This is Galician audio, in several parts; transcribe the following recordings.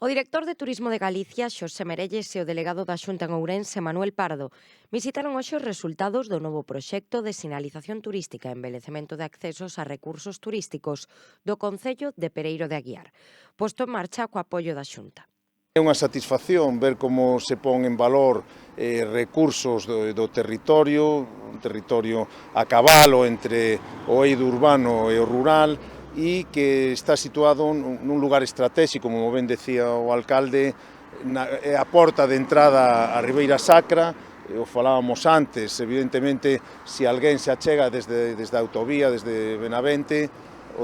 O director de Turismo de Galicia, Xosé Merelles, e o delegado da Xunta en Ourense, Manuel Pardo, visitaron hoxe os resultados do novo proxecto de sinalización turística e embelecemento de accesos a recursos turísticos do Concello de Pereiro de Aguiar, posto en marcha co apoio da Xunta. É unha satisfacción ver como se pon en valor recursos do territorio, un territorio a cabalo entre o eido urbano e o rural, e que está situado nun lugar estratégico, como ben decía o alcalde, é a porta de entrada a Ribeira Sacra. O falábamos antes, evidentemente, se alguén se achega desde a autovía, desde Benavente,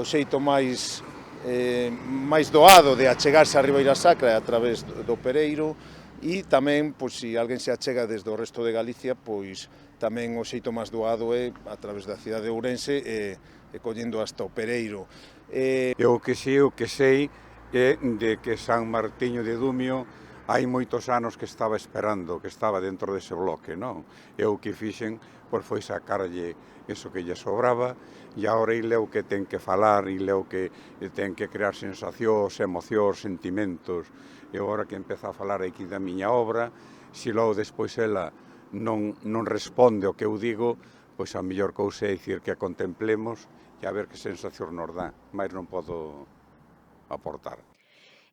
o xeito máis doado de achegarse a Ribeira Sacra a través do Pereiro, e tamén, pois, se alguén se achega desde o resto de Galicia, pois tamén o xeito máis doado é a través da cidade de Ourense e collendo hasta o Pereiro. O que sei é de que San Martiño de Dumio hai moitos anos que estaba esperando, que estaba dentro dese bloque, non? E o que fixen pois foi sacarlle eso que lle sobraba, e agora ile o que ten que falar, ile o que ten que crear sensacións, emocións, sentimentos. E agora que empeza a falar aquí da miña obra, se logo despois ela non responde o que eu digo, pois a mellor cousa é dicir que a contemplemos e a ver que sensación nos dá, máis non podo aportar.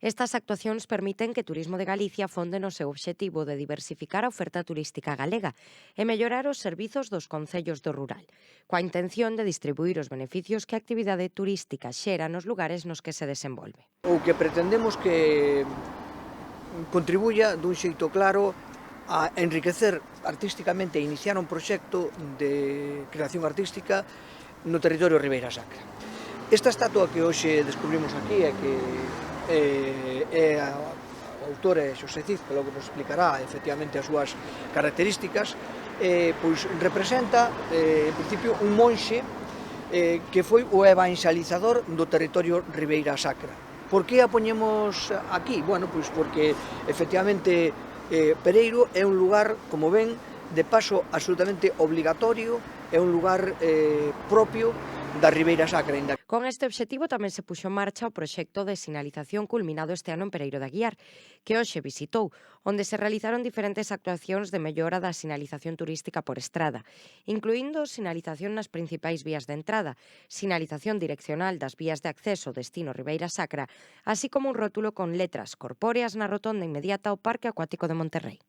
Estas actuacións permiten que Turismo de Galicia fonde no seu obxectivo de diversificar a oferta turística galega e mellorar os servizos dos concellos do rural, coa intención de distribuir os beneficios que a actividade turística xera nos lugares nos que se desenvolve. O que pretendemos que contribuya dun xeito claro a enriquecer artísticamente e iniciar un proxecto de creación artística no territorio Ribeira Sacra. Esta estatua que hoxe descubrimos aquí e que é a autora Xosé Cid, que logo nos explicará efectivamente as súas características, pois representa, en principio, un monxe que foi o evangelizador do territorio Ribeira Sacra. Por que a poñemos aquí? Bueno, pois porque efectivamente Pereiro é un lugar, como ven, de paso absolutamente obligatorio, é un lugar propio da Ribeira Sacra. Con este obxectivo tamén se puxo en marcha o proxecto de sinalización culminado este ano en Pereiro de Aguiar, que hoxe visitou, onde se realizaron diferentes actuacións de mellora da sinalización turística por estrada, incluindo sinalización nas principais vías de entrada, sinalización direccional das vías de acceso destino Ribeira Sacra, así como un rótulo con letras corpóreas na rotonda inmediata ao Parque Acuático de Monterrei.